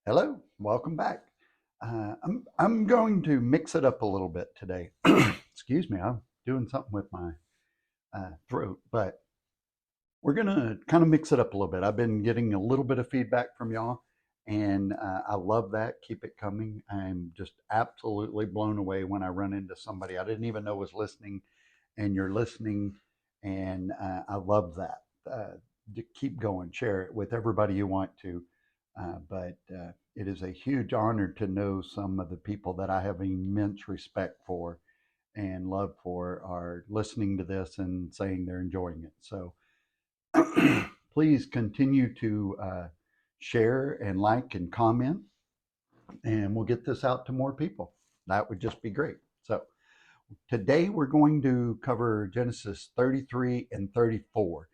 Hello, welcome back. I'm going to mix it up a little bit today. Excuse me, I'm doing something with my throat, but we're going to kind of mix it up a little bit. I've been getting a little bit of feedback from y'all, and I love that. Keep it coming. I'm just absolutely blown away when I run into somebody I didn't even know was listening, and you're listening, and I love that. Keep going, share it with everybody you want to. But it is a huge honor to know some of the people that I have immense respect for and love for are listening to this and saying they're enjoying it. So please continue to share and like and comment, and we'll get this out to more people. That would just be great. So today we're going to cover Genesis 33 and 34.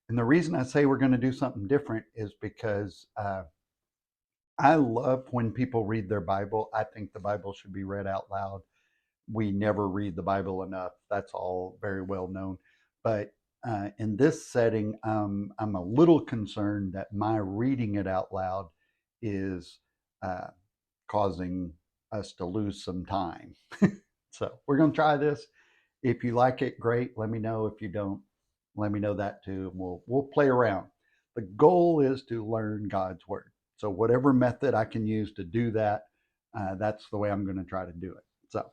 And the reason I say we're going to do something different is because I love when people read their Bible. I think the Bible should be read out loud. We never read the Bible enough. That's all very well known. But in this setting, I'm a little concerned that my reading it out loud is uh, causing us to lose some time. So we're going to try this. If you like it, great. Let me know. If you don't, let me know that too. We'll play around. The goal is to learn God's word. So whatever method I can use to do that, that's the way I'm going to try to do it. So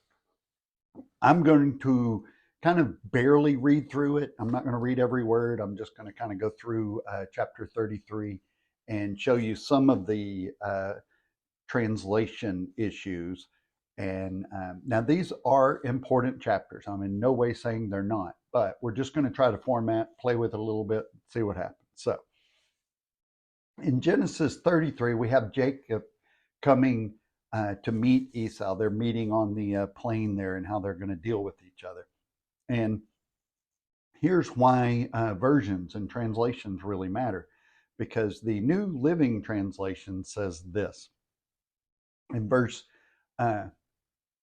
I'm going to kind of barely read through it. I'm not going to read every word. I'm just going to kind of go through chapter 33 and show you some of the translation issues. And now these are important chapters. I'm in no way saying they're not, but we're just going to try to format, play with it a little bit, see what happens. So in Genesis 33, we have Jacob coming to meet Esau. They're meeting on the plain there and how they're going to deal with each other. And here's why versions and translations really matter, because the New Living Translation says this. In verse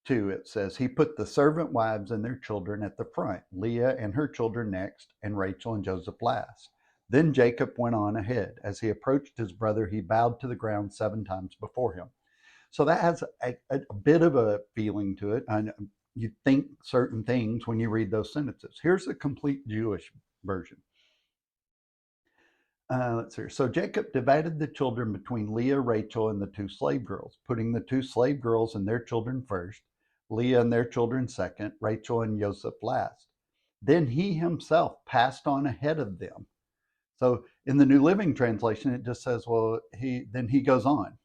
2, it says, He put the servant wives and their children at the front, Leah and her children next, and Rachel and Joseph last. Then Jacob went on ahead. As he approached his brother, he bowed to the ground 7 times before him. So that has a bit of a feeling to it. And you think certain things when you read those sentences. Here's the complete Jewish version. Let's see. So Jacob divided the children between Leah, Rachel, and the 2 slave girls, putting the 2 slave girls and their children first, Leah and their children second, Rachel and Joseph last. Then he himself passed on ahead of them. So in the New Living Translation, it just says, well, he goes on.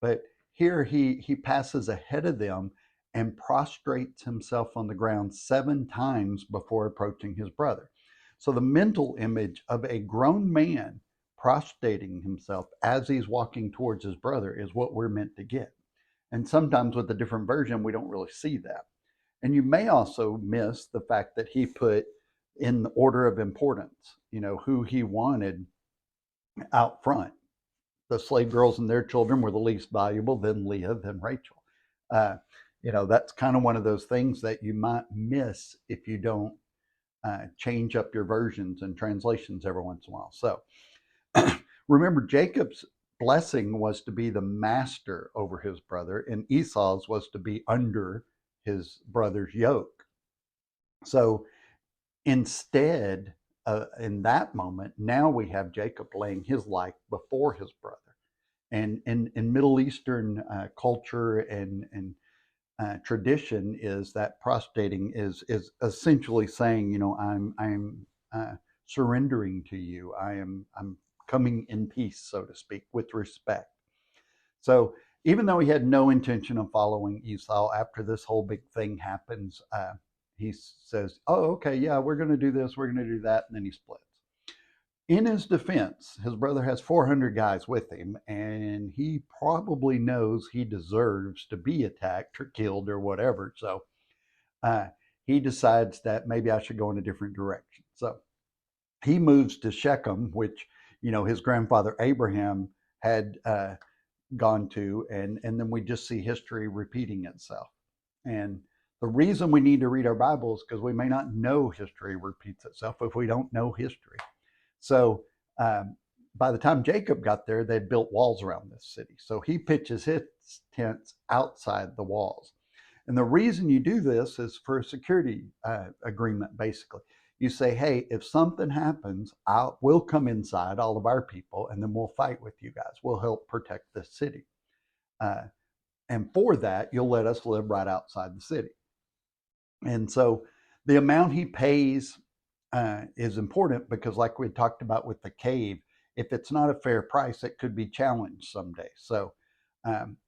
But here he passes ahead of them and prostrates himself on the ground 7 times before approaching his brother. So the mental image of a grown man prostrating himself as he's walking towards his brother is what we're meant to get. And sometimes with a different version, we don't really see that. And you may also miss the fact that he put in the order of importance, who he wanted out front. The slave girls and their children were the least valuable, then Leah, then Rachel. Uh, that's kind of one of those things that you might miss if you don't change up your versions and translations every once in a while. So remember, Jacob's blessing was to be the master over his brother, and Esau's was to be under his brother's yoke. So instead, in that moment, now we have Jacob laying his life before his brother. And in Middle Eastern culture and tradition is that prostrating is essentially saying, I'm surrendering to you. I'm coming in peace, so to speak, with respect. So even though he had no intention of following Esau, after this whole big thing happens, he says, "Oh, okay, yeah, we're going to do this, we're going to do that," and then he splits. In his defense, his brother has 400 guys with him, and he probably knows he deserves to be attacked or killed or whatever. So uh, he decides that maybe I should go in a different direction. So he moves to Shechem, which his grandfather Abraham had gone to, and then we just see history repeating itself. And the reason we need to read our Bibles is because we may not know history repeats itself if we don't know history. So by the time Jacob got there, they'd built walls around this city. So he pitches his tents outside the walls. And the reason you do this is for a security agreement, basically. You say, hey, if something happens, we'll come inside, all of our people, and then we'll fight with you guys. We'll help protect this city. And for that, you'll let us live right outside the city. And so the amount he pays is important because, like we talked about with the cave, if it's not a fair price, it could be challenged someday. So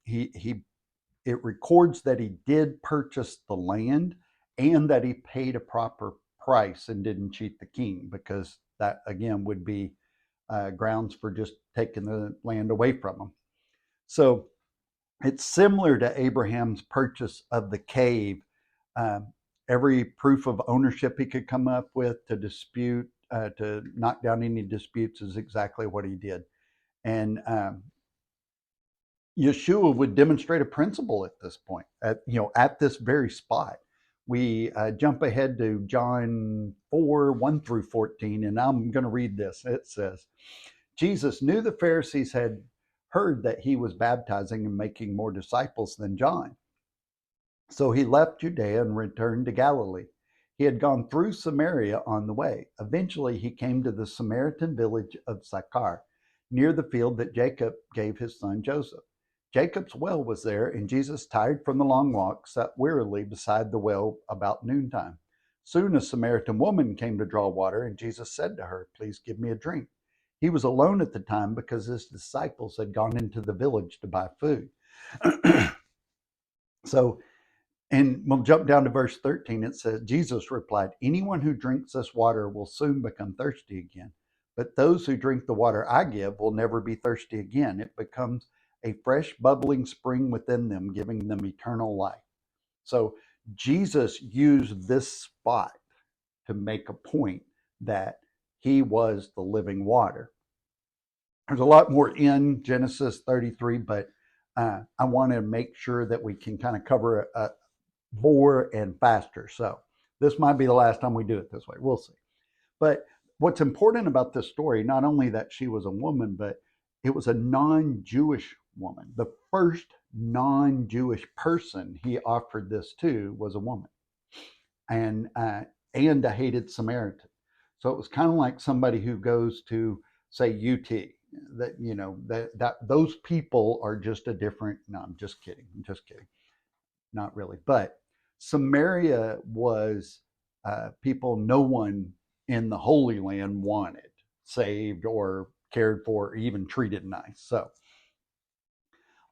it records that he did purchase the land and that he paid a proper price and didn't cheat the king, because that again would be grounds for just taking the land away from him. So it's similar to Abraham's purchase of the cave. Every proof of ownership he could come up with to dispute, to knock down any disputes, is exactly what he did. And Yeshua would demonstrate a principle at this point, at this very spot. We jump ahead to John 4, 1 through 14, and I'm going to read this. It says, Jesus knew the Pharisees had heard that he was baptizing and making more disciples than John. So he left Judea and returned to Galilee. He had gone through Samaria on the way. Eventually, he came to the Samaritan village of Sychar, near the field that Jacob gave his son Joseph. Jacob's well was there, and Jesus, tired from the long walk, sat wearily beside the well about noontime. Soon a Samaritan woman came to draw water, and Jesus said to her, "Please give me a drink." He was alone at the time because his disciples had gone into the village to buy food. And we'll jump down to verse 13. It says, Jesus replied, "Anyone who drinks this water will soon become thirsty again. But those who drink the water I give will never be thirsty again. It becomes a fresh, bubbling spring within them, giving them eternal life." So Jesus used this spot to make a point that he was the living water. There's a lot more in Genesis 33, but I want to make sure that we can kind of cover more and faster. So this might be the last time we do it this way. We'll see. But what's important about this story, not only that she was a woman, but it was a non-Jewish woman. The first non-Jewish person he offered this to was a woman, and a hated Samaritan. So it was kind of like somebody who goes to, say, UT. That those people are just a different. No, I'm just kidding. Not really. But Samaria was people no one in the Holy Land wanted saved or cared for or even treated nice. So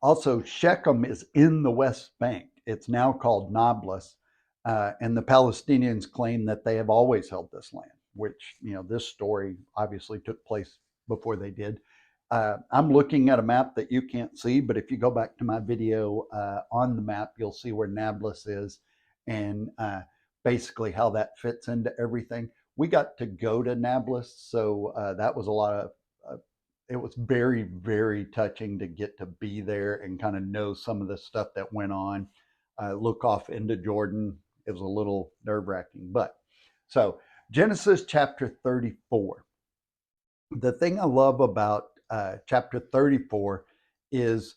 also, Shechem is in the West Bank. It's now called Nablus, and the Palestinians claim that they have always held this land, which, this story obviously took place before they did. I'm looking at a map that you can't see, but if you go back to my video on the map, you'll see where Nablus is and basically how that fits into everything. We got to go to Nablus, so that was a lot of, it was very, very touching to get to be there and kind of know some of the stuff that went on. Look off into Jordan. It was a little nerve-wracking. But so Genesis chapter 34. The thing I love about chapter 34 is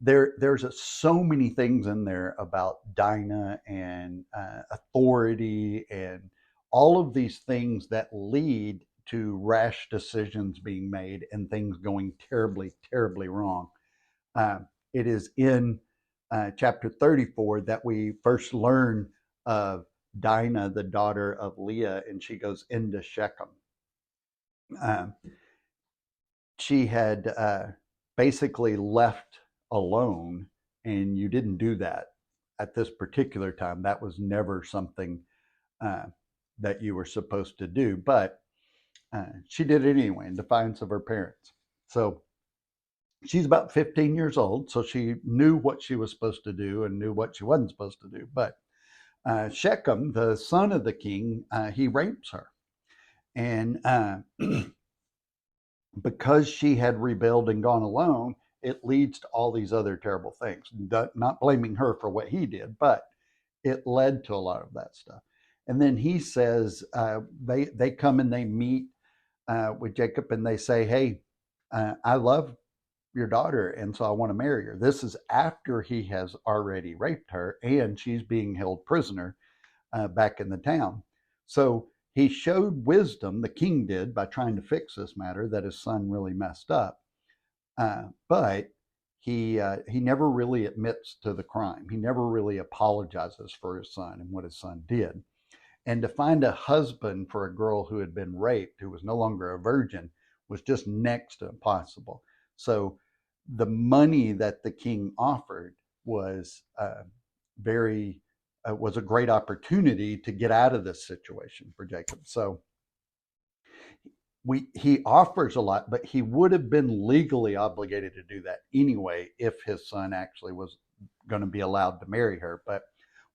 there's so many things in there about Dinah and authority and all of these things that lead to rash decisions being made and things going terribly, terribly wrong. It is in chapter 34 that we first learn of Dinah, the daughter of Leah, and she goes into Shechem. She had basically left alone, and you didn't do that at this particular time. That was never something that you were supposed to do, but she did it anyway in defiance of her parents. So she's about 15 years old, so she knew what she was supposed to do and knew what she wasn't supposed to do. But Shechem, the son of the king, he rapes her. And because she had rebelled and gone alone, it leads to all these other terrible things. Not blaming her for what he did, but it led to a lot of that stuff. And then he says, they come and they meet with Jacob, and they say, "Hey, I love your daughter, and so I want to marry her." This is after he has already raped her, and she's being held prisoner back in the town. So he showed wisdom, the king did, by trying to fix this matter that his son really messed up. But he never really admits to the crime. He never really apologizes for his son and what his son did. And to find a husband for a girl who had been raped, who was no longer a virgin, was just next to impossible. So the money that the king offered was very was a great opportunity to get out of this situation for Jacob. So he offers a lot, but he would have been legally obligated to do that anyway if his son actually was going to be allowed to marry her. But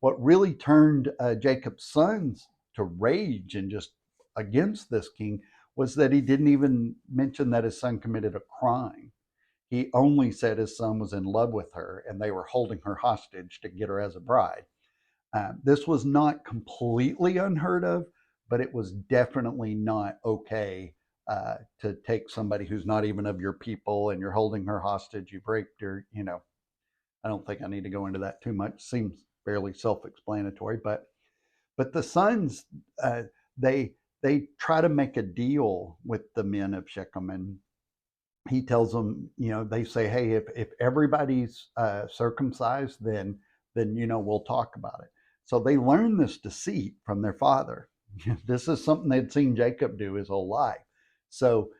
what really turned Jacob's sons to rage and just against this king was that he didn't even mention that his son committed a crime. He only said his son was in love with her and they were holding her hostage to get her as a bride. This was not completely unheard of, but it was definitely not okay to take somebody who's not even of your people and you're holding her hostage, you've raped her. I don't think I need to go into that too much. Seems fairly self-explanatory, but the sons, they try to make a deal with the men of Shechem, and he tells them, they say, "Hey, if everybody's circumcised, then we'll talk about it." So they learn this deceit from their father. This is something they'd seen Jacob do his whole life. So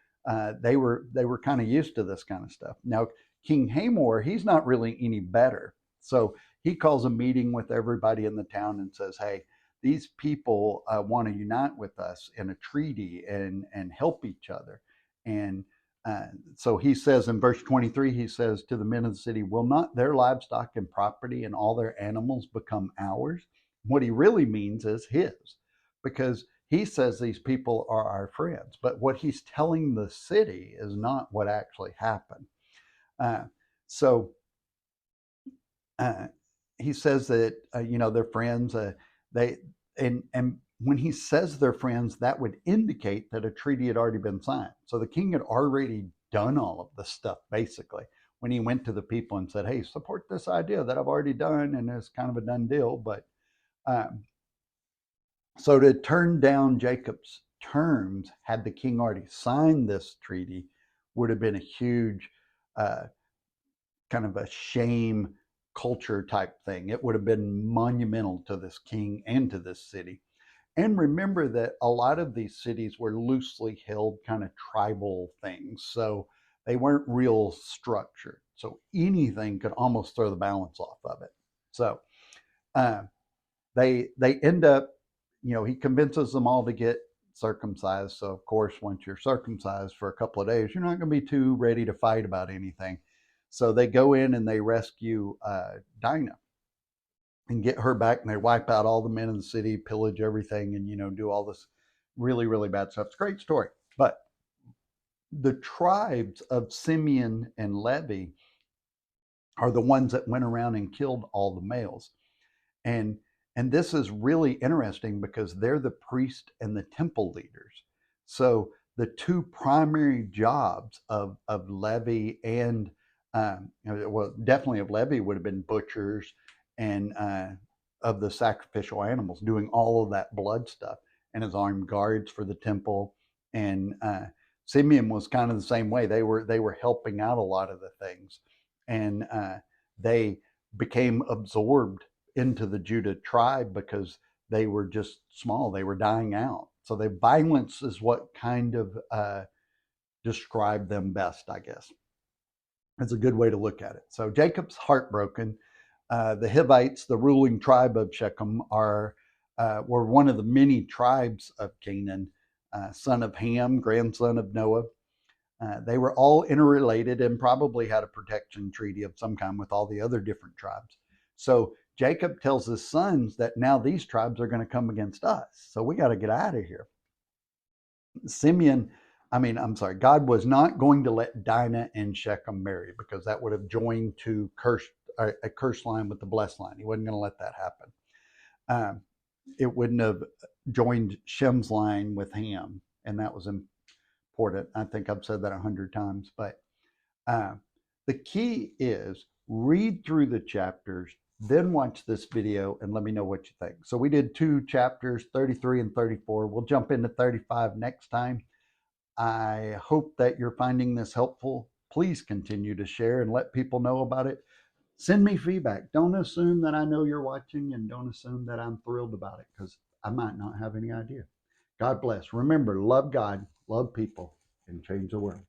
they were kind of used to this kind of stuff. Now King Hamor, he's not really any better. So he calls a meeting with everybody in the town and says, "Hey, these people want to unite with us in a treaty and help each other." And so he says in verse 23, he says to the men of the city, "Will not their livestock and property and all their animals become ours?" What he really means is his, because he says these people are our friends. But what he's telling the city is not what actually happened. Uh, so uh, he says that they're friends. They and when he says they're friends, that would indicate that a treaty had already been signed. So the king had already done all of this stuff basically when he went to the people and said, "Hey, support this idea that I've already done, and it's kind of a done deal." But um, so to turn down Jacob's terms, had the king already signed this treaty, would have been a huge uh, kind of a shame culture type thing. It would have been monumental to this king and to this city. And remember that a lot of these cities were loosely held kind of tribal things. So they weren't real structured. So anything could almost throw the balance off of it. So uh, they end up, he convinces them all to get circumcised. So of course, once you're circumcised for a couple of days, you're not going to be too ready to fight about anything. So they go in and they rescue Dinah and get her back, and they wipe out all the men in the city, pillage everything, and do all this really, really bad stuff. It's a great story. But the tribes of Simeon and Levi are the ones that went around and killed all the males. And and this is really interesting because they're the priest and the temple leaders. So the two primary jobs of Levi and well, definitely of Levi would have been butchers and of the sacrificial animals, doing all of that blood stuff, and as armed guards for the temple. And Simeon was kind of the same way. They were helping out a lot of the things, and they became absorbed into the Judah tribe because they were just small. They were dying out. So the violence is what kind of described them best, I guess. It's a good way to look at it. So Jacob's heartbroken. The Hivites, the ruling tribe of Shechem, were one of the many tribes of Canaan, son of Ham, grandson of Noah. They were all interrelated and probably had a protection treaty of some kind with all the other different tribes. So Jacob tells his sons that now these tribes are going to come against us. So we got to get out of here. I'm sorry, God was not going to let Dinah and Shechem marry because that would have joined to a curse line with the blessed line. He wasn't going to let that happen. It wouldn't have joined Shem's line with Ham, and that was important. I think I've said that 100 times, but uh, the key is read through the chapters, then watch this video and let me know what you think. So we did 2 chapters, 33 and 34. We'll jump into 35 next time. I hope that you're finding this helpful. Please continue to share and let people know about it. Send me feedback. Don't assume that I know you're watching, and don't assume that I'm thrilled about it, because I might not have any idea. God bless. Remember, love God, love people, and change the world.